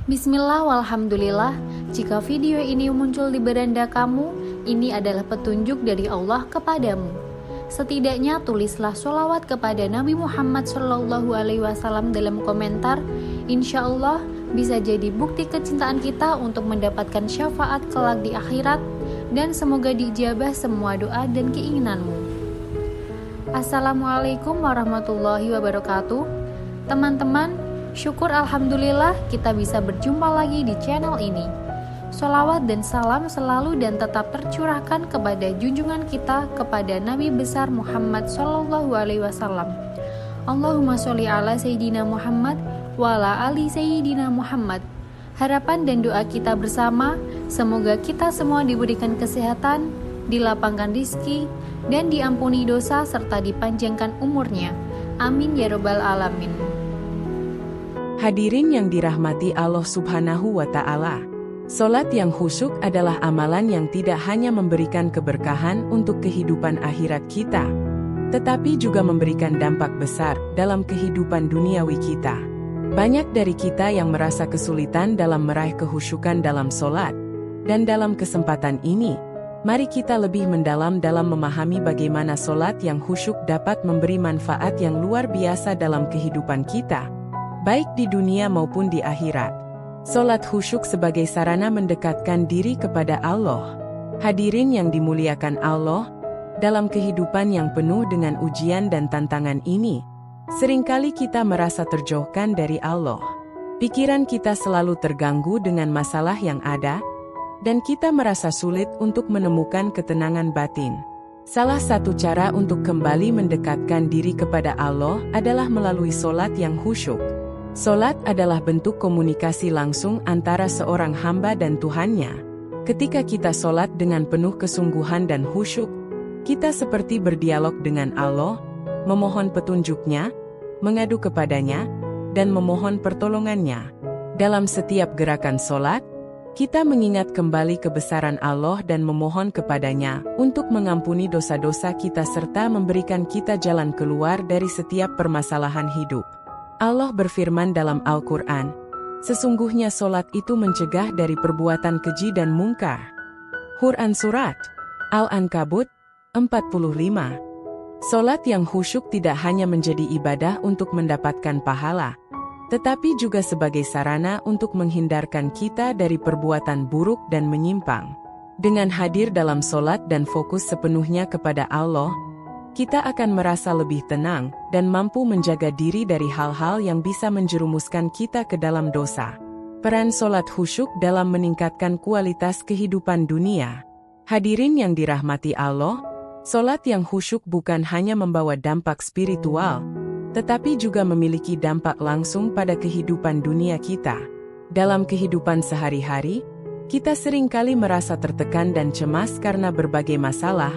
Bismillah walhamdulillah, jika video ini muncul di beranda kamu, ini adalah petunjuk dari Allah kepadamu. Setidaknya tulislah sholawat kepada Nabi Muhammad SAW dalam komentar. Insya Allah bisa jadi bukti kecintaan kita untuk mendapatkan syafaat kelak di akhirat, dan semoga diijabah semua doa dan keinginanmu. Assalamualaikum warahmatullahi wabarakatuh. Teman-teman, syukur alhamdulillah kita bisa berjumpa lagi di channel ini. Sholawat dan salam selalu dan tetap tercurahkan kepada junjungan kita, kepada Nabi besar Muhammad SAW. Allahumma sholli ala Sayyidina Muhammad wa ala ali Sayyidina Muhammad. Harapan dan doa kita bersama, semoga kita semua diberikan kesehatan, dilapangkan rizki, dan diampuni dosa serta dipanjangkan umurnya. Amin ya robbal alamin. Hadirin yang dirahmati Allah Subhanahu wa Ta'ala, salat yang khusyuk adalah amalan yang tidak hanya memberikan keberkahan untuk kehidupan akhirat kita, tetapi juga memberikan dampak besar dalam kehidupan duniawi kita. Banyak dari kita yang merasa kesulitan dalam meraih kehusyukan dalam salat, dan dalam kesempatan ini, mari kita lebih mendalam dalam memahami bagaimana salat yang khusyuk dapat memberi manfaat yang luar biasa dalam kehidupan kita, baik di dunia maupun di akhirat. Salat khusyuk sebagai sarana mendekatkan diri kepada Allah. Hadirin yang dimuliakan Allah, dalam kehidupan yang penuh dengan ujian dan tantangan ini, seringkali kita merasa terjauhkan dari Allah. Pikiran kita selalu terganggu dengan masalah yang ada, dan kita merasa sulit untuk menemukan ketenangan batin. Salah satu cara untuk kembali mendekatkan diri kepada Allah adalah melalui salat yang khusyuk. Salat adalah bentuk komunikasi langsung antara seorang hamba dan Tuhannya. Ketika kita salat dengan penuh kesungguhan dan khusyuk, kita seperti berdialog dengan Allah, memohon petunjuknya, mengadu kepadanya, dan memohon pertolongannya. Dalam setiap gerakan salat, kita mengingat kembali kebesaran Allah dan memohon kepadanya untuk mengampuni dosa-dosa kita serta memberikan kita jalan keluar dari setiap permasalahan hidup. Allah berfirman dalam Al-Quran, sesungguhnya salat itu mencegah dari perbuatan keji dan mungkar. Quran Surat Al-Ankabut 45. Salat yang khusyuk tidak hanya menjadi ibadah untuk mendapatkan pahala, tetapi juga sebagai sarana untuk menghindarkan kita dari perbuatan buruk dan menyimpang. Dengan hadir dalam salat dan fokus sepenuhnya kepada Allah, kita akan merasa lebih tenang dan mampu menjaga diri dari hal-hal yang bisa menjerumuskan kita ke dalam dosa. Peran salat khusyuk dalam meningkatkan kualitas kehidupan dunia. Hadirin yang dirahmati Allah, salat yang khusyuk bukan hanya membawa dampak spiritual, tetapi juga memiliki dampak langsung pada kehidupan dunia kita. Dalam kehidupan sehari-hari, kita seringkali merasa tertekan dan cemas karena berbagai masalah,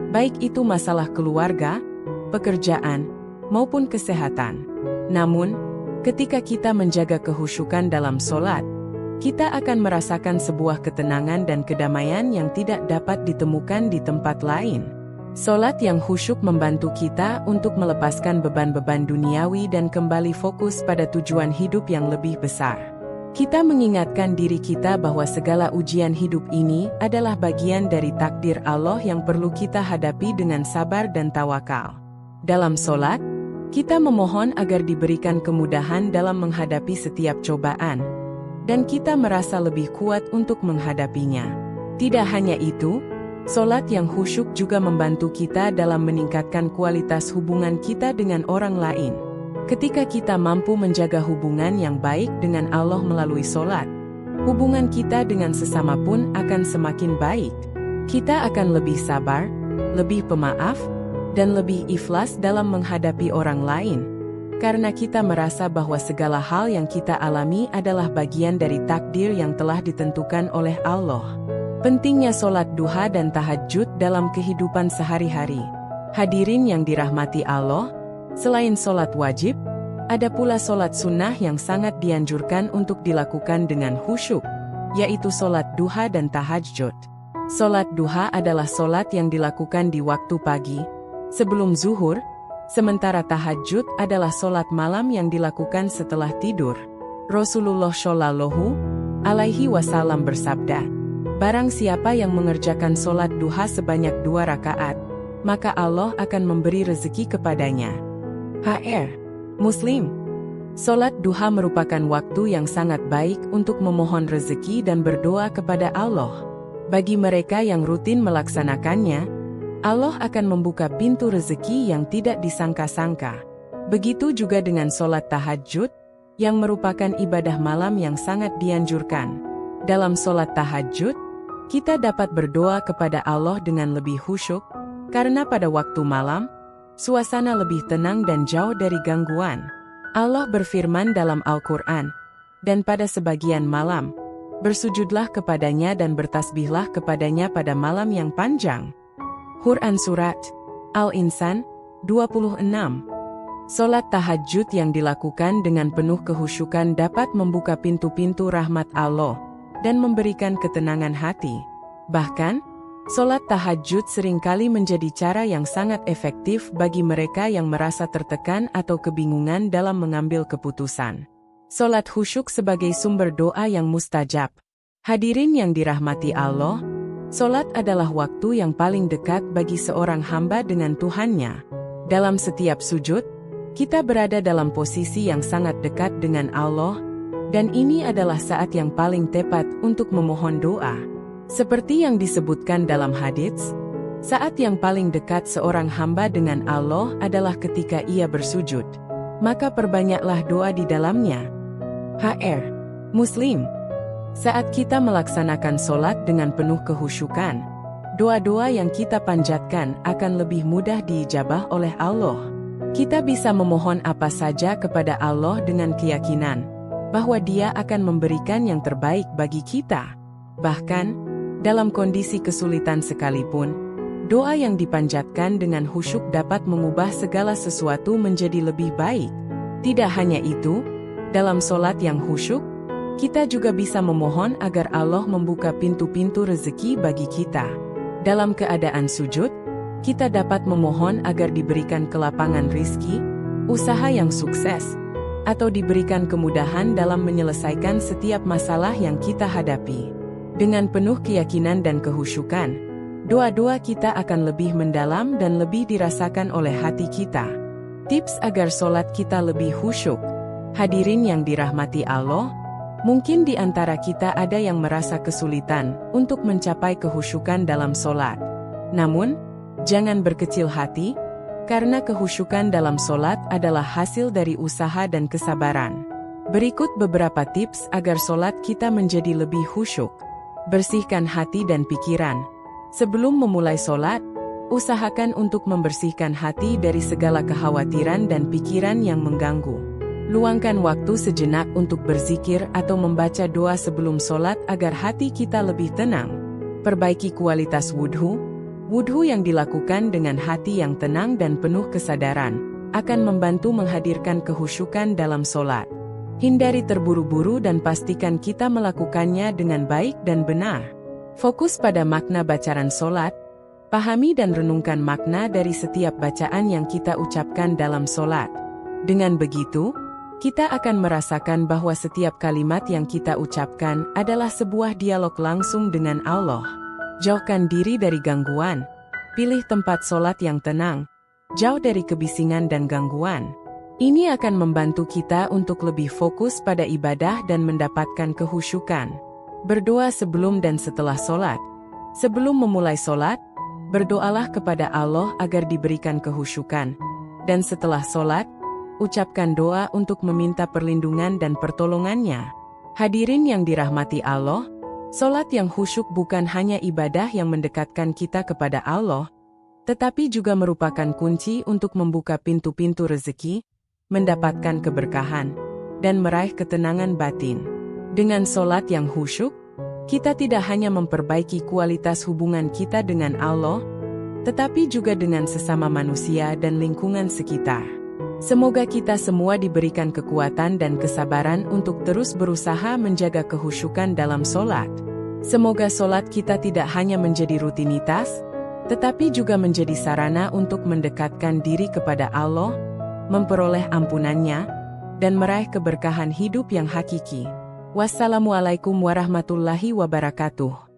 baik itu masalah keluarga, pekerjaan, maupun kesehatan. Namun, ketika kita menjaga kehusyukan dalam salat, kita akan merasakan sebuah ketenangan dan kedamaian yang tidak dapat ditemukan di tempat lain. Salat yang khusyuk membantu kita untuk melepaskan beban-beban duniawi dan kembali fokus pada tujuan hidup yang lebih besar. Kita mengingatkan diri kita bahwa segala ujian hidup ini adalah bagian dari takdir Allah yang perlu kita hadapi dengan sabar dan tawakal. Dalam salat, kita memohon agar diberikan kemudahan dalam menghadapi setiap cobaan, dan kita merasa lebih kuat untuk menghadapinya. Tidak hanya itu, salat yang khusyuk juga membantu kita dalam meningkatkan kualitas hubungan kita dengan orang lain. Ketika kita mampu menjaga hubungan yang baik dengan Allah melalui salat, hubungan kita dengan sesama pun akan semakin baik. Kita akan lebih sabar, lebih pemaaf, dan lebih ikhlas dalam menghadapi orang lain, karena kita merasa bahwa segala hal yang kita alami adalah bagian dari takdir yang telah ditentukan oleh Allah. Pentingnya salat duha dan tahajud dalam kehidupan sehari-hari. Hadirin yang dirahmati Allah, selain salat wajib, ada pula salat sunnah yang sangat dianjurkan untuk dilakukan dengan khusyuk, yaitu salat duha dan tahajud. Salat duha adalah salat yang dilakukan di waktu pagi, sebelum zuhur, sementara tahajud adalah salat malam yang dilakukan setelah tidur. Rasulullah Shallallahu Alaihi Wasallam bersabda, barang siapa yang mengerjakan sholat duha sebanyak 2 rakaat, maka Allah akan memberi rezeki kepadanya. HR. Muslim. Sholat duha merupakan waktu yang sangat baik untuk memohon rezeki dan berdoa kepada Allah. Bagi mereka yang rutin melaksanakannya, Allah akan membuka pintu rezeki yang tidak disangka-sangka. Begitu juga dengan sholat tahajud, yang merupakan ibadah malam yang sangat dianjurkan. Dalam sholat tahajud, kita dapat berdoa kepada Allah dengan lebih khusyuk, karena pada waktu malam, suasana lebih tenang dan jauh dari gangguan. Allah berfirman dalam Al-Quran, dan pada sebagian malam, bersujudlah kepadanya dan bertasbihlah kepadanya pada malam yang panjang. Quran Surat Al-Insan 26. Sholat tahajud yang dilakukan dengan penuh kehusyukan dapat membuka pintu-pintu rahmat Allah dan memberikan ketenangan hati. Bahkan, sholat tahajud seringkali menjadi cara yang sangat efektif bagi mereka yang merasa tertekan atau kebingungan dalam mengambil keputusan. Sholat khusyuk sebagai sumber doa yang mustajab. Hadirin yang dirahmati Allah, sholat adalah waktu yang paling dekat bagi seorang hamba dengan Tuhannya. Dalam setiap sujud, kita berada dalam posisi yang sangat dekat dengan Allah, dan ini adalah saat yang paling tepat untuk memohon doa. Seperti yang disebutkan dalam hadits, saat yang paling dekat seorang hamba dengan Allah adalah ketika ia bersujud. Maka perbanyaklah doa di dalamnya. HR. Muslim. Saat kita melaksanakan sholat dengan penuh kehusyukan, doa-doa yang kita panjatkan akan lebih mudah diijabah oleh Allah. Kita bisa memohon apa saja kepada Allah dengan keyakinan bahwa Dia akan memberikan yang terbaik bagi kita. Bahkan, dalam kondisi kesulitan sekalipun, doa yang dipanjatkan dengan khusyuk dapat mengubah segala sesuatu menjadi lebih baik. Tidak hanya itu, dalam sholat yang khusyuk, kita juga bisa memohon agar Allah membuka pintu-pintu rezeki bagi kita. Dalam keadaan sujud, kita dapat memohon agar diberikan kelapangan rizki, usaha yang sukses, atau diberikan kemudahan dalam menyelesaikan setiap masalah yang kita hadapi. Dengan penuh keyakinan dan kehusyukan, doa-doa kita akan lebih mendalam dan lebih dirasakan oleh hati kita. Tips agar sholat kita lebih khusyuk. Hadirin yang dirahmati Allah, mungkin di antara kita ada yang merasa kesulitan untuk mencapai kehusyukan dalam sholat. Namun, jangan berkecil hati, karena kehusyukan dalam sholat adalah hasil dari usaha dan kesabaran. Berikut beberapa tips agar sholat kita menjadi lebih khusyuk. Bersihkan hati dan pikiran. Sebelum memulai sholat, usahakan untuk membersihkan hati dari segala kekhawatiran dan pikiran yang mengganggu. Luangkan waktu sejenak untuk berzikir atau membaca doa sebelum sholat agar hati kita lebih tenang. Perbaiki kualitas wudhu. Wudhu yang dilakukan dengan hati yang tenang dan penuh kesadaran akan membantu menghadirkan kehusyukan dalam sholat. Hindari terburu-buru dan pastikan kita melakukannya dengan baik dan benar. Fokus pada makna bacaan sholat. Pahami dan renungkan makna dari setiap bacaan yang kita ucapkan dalam sholat. Dengan begitu, kita akan merasakan bahwa setiap kalimat yang kita ucapkan adalah sebuah dialog langsung dengan Allah. Jauhkan diri dari gangguan. Pilih tempat sholat yang tenang, jauh dari kebisingan dan gangguan. Ini akan membantu kita untuk lebih fokus pada ibadah dan mendapatkan kehusyukan. Berdoa sebelum dan setelah sholat. Sebelum memulai sholat, berdoalah kepada Allah agar diberikan kehusyukan. Dan setelah sholat, ucapkan doa untuk meminta perlindungan dan pertolongannya. Hadirin yang dirahmati Allah, sholat yang khusyuk bukan hanya ibadah yang mendekatkan kita kepada Allah, tetapi juga merupakan kunci untuk membuka pintu-pintu rezeki, mendapatkan keberkahan, dan meraih ketenangan batin. Dengan sholat yang khusyuk, kita tidak hanya memperbaiki kualitas hubungan kita dengan Allah, tetapi juga dengan sesama manusia dan lingkungan sekitar. Semoga kita semua diberikan kekuatan dan kesabaran untuk terus berusaha menjaga kehusyukan dalam sholat. Semoga sholat kita tidak hanya menjadi rutinitas, tetapi juga menjadi sarana untuk mendekatkan diri kepada Allah, memperoleh ampunannya, dan meraih keberkahan hidup yang hakiki. Wassalamualaikum warahmatullahi wabarakatuh.